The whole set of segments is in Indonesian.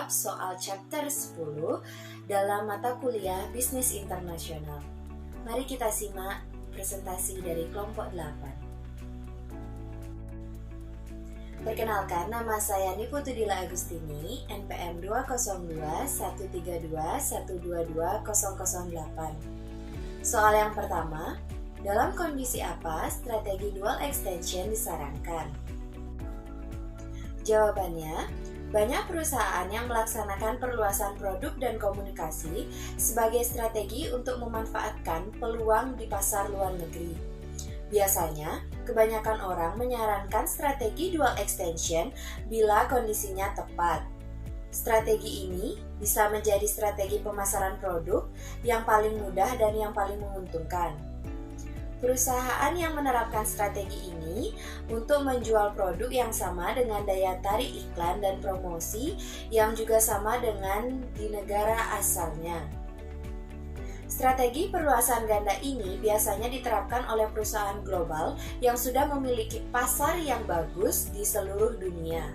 menjawab soal chapter 10 dalam mata kuliah Bisnis Internasional. Mari kita simak presentasi dari kelompok 8. Perkenalkan, nama saya Niputudila Agustini, NPM 202-132-122-008. Soal yang pertama, dalam kondisi apa strategi dual extension disarankan? Jawabannya, banyak perusahaan yang melaksanakan perluasan produk dan komunikasi sebagai strategi untuk memanfaatkan peluang di pasar luar negeri. Biasanya, kebanyakan orang menyarankan strategi dual extension bila kondisinya tepat. Strategi ini bisa menjadi strategi pemasaran produk yang paling mudah dan yang paling menguntungkan. Perusahaan yang menerapkan strategi ini untuk menjual produk yang sama dengan daya tarik iklan dan promosi yang juga sama dengan di negara asalnya. Strategi perluasan ganda ini biasanya diterapkan oleh perusahaan global yang sudah memiliki pasar yang bagus di seluruh dunia.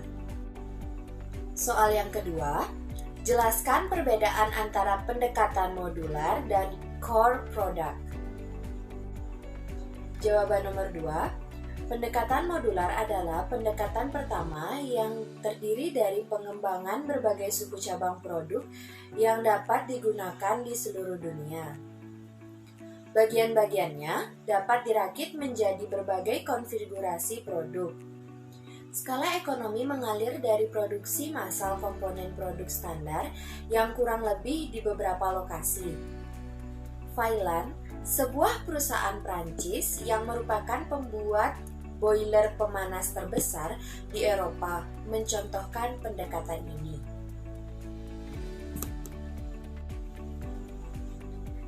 Soal yang kedua, jelaskan perbedaan antara pendekatan modular dan core product. Jawaban nomor 2, pendekatan modular adalah pendekatan pertama yang terdiri dari pengembangan berbagai suku cabang produk yang dapat digunakan di seluruh dunia. Bagian-bagiannya dapat dirakit menjadi berbagai konfigurasi produk. Skala ekonomi mengalir dari produksi massal komponen produk standar yang kurang lebih di beberapa lokasi. Vaillant, sebuah perusahaan Prancis yang merupakan pembuat boiler pemanas terbesar di Eropa, mencontohkan pendekatan ini.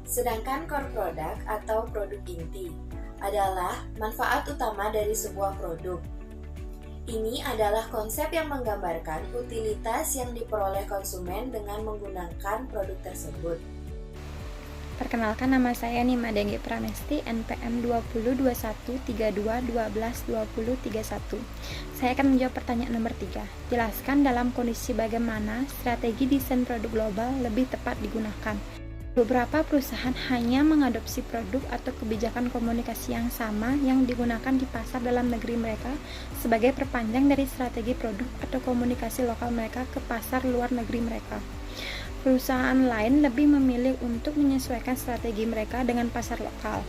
Sedangkan core product atau produk inti adalah manfaat utama dari sebuah produk. Ini adalah konsep yang menggambarkan utilitas yang diperoleh konsumen dengan menggunakan produk tersebut. Perkenalkan, nama saya Nima Denggi Pranesti, NPM 202132122031. Saya akan menjawab pertanyaan nomor 3. Jelaskan dalam kondisi bagaimana strategi desain produk global lebih tepat digunakan. Beberapa perusahaan hanya mengadopsi produk atau kebijakan komunikasi yang sama yang digunakan di pasar dalam negeri mereka sebagai perpanjang dari strategi produk atau komunikasi lokal mereka ke pasar luar negeri mereka. Perusahaan lain lebih memilih untuk menyesuaikan strategi mereka dengan pasar lokal.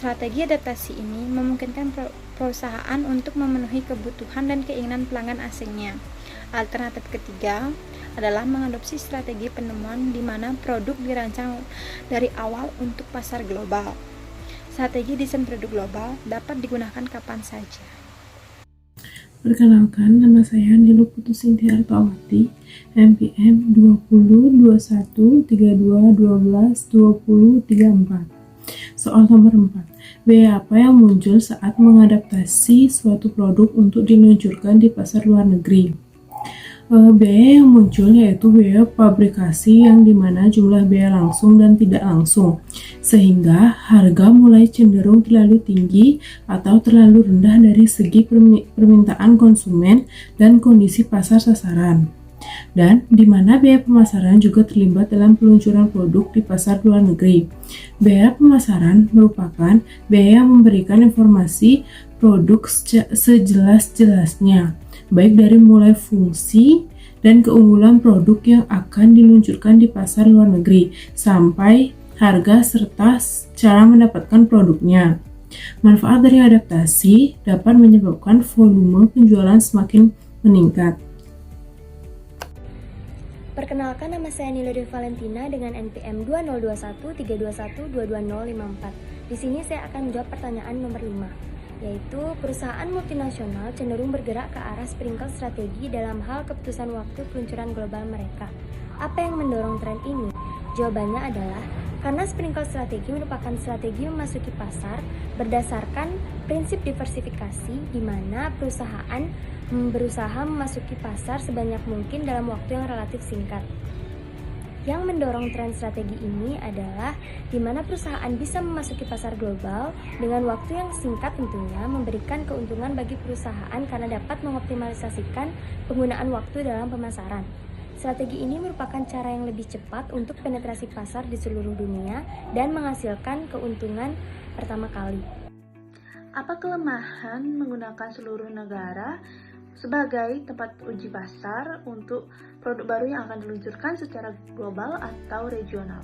Strategi adaptasi ini memungkinkan perusahaan untuk memenuhi kebutuhan dan keinginan pelanggan asingnya. Alternatif ketiga adalah mengadopsi strategi penemuan di mana produk dirancang dari awal untuk pasar global. Strategi desain produk global dapat digunakan kapan saja. Perkenalkan, nama saya Nilu Putusinti Artawati, NPM 202132122034. Soal nomor 4. Biaya apa yang muncul saat mengadaptasi suatu produk untuk diluncurkan di pasar luar negeri? Biaya yang muncul yaitu biaya pabrikasi yang dimana jumlah biaya langsung dan tidak langsung, sehingga harga mulai cenderung terlalu tinggi atau terlalu rendah dari segi permintaan konsumen dan kondisi pasar sasaran. Dan di mana biaya pemasaran juga terlibat dalam peluncuran produk di pasar luar negeri. Biaya pemasaran merupakan biaya yang memberikan informasi produk sejelas-jelasnya, baik dari mulai fungsi dan keunggulan produk yang akan diluncurkan di pasar luar negeri, sampai harga serta cara mendapatkan produknya. Manfaat dari adaptasi dapat menyebabkan volume penjualan semakin meningkat. Perkenalkan, nama saya Nila Dewi Valentina dengan NPM 201321322054. Di sini saya akan menjawab pertanyaan nomor 5, yaitu perusahaan multinasional cenderung bergerak ke arah sprinkle strategi dalam hal keputusan waktu peluncuran global mereka. Apa yang mendorong tren ini? Jawabannya adalah karena sprinkle strategi merupakan strategi memasuki pasar berdasarkan prinsip diversifikasi, di mana perusahaan berusaha memasuki pasar sebanyak mungkin dalam waktu yang relatif singkat. Yang mendorong tren strategi ini adalah di mana perusahaan bisa memasuki pasar global dengan waktu yang singkat, tentunya memberikan keuntungan bagi perusahaan karena dapat mengoptimalisasikan penggunaan waktu dalam pemasaran. Strategi ini merupakan cara yang lebih cepat untuk penetrasi pasar di seluruh dunia dan menghasilkan keuntungan pertama kali. Apa kelemahan menggunakan seluruh negara sebagai tempat uji pasar untuk produk baru yang akan diluncurkan secara global atau regional?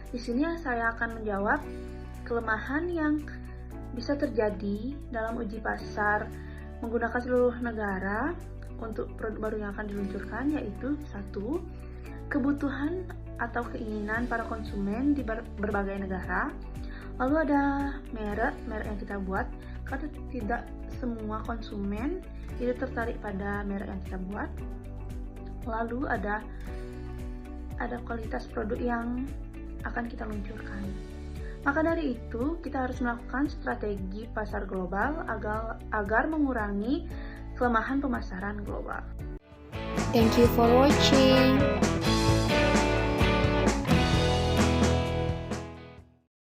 Di sini saya akan menjawab kelemahan yang bisa terjadi dalam uji pasar menggunakan seluruh negara untuk produk baru yang akan diluncurkan, yaitu 1. Kebutuhan atau keinginan para konsumen di berbagai negara. Lalu ada merek yang kita buat, karena tidak semua konsumen itu tertarik pada merek yang kita buat. Lalu ada kualitas produk yang akan kita luncurkan. Maka dari itu, kita harus melakukan strategi pasar global agar mengurangi kelemahan pemasaran global. Thank you for watching.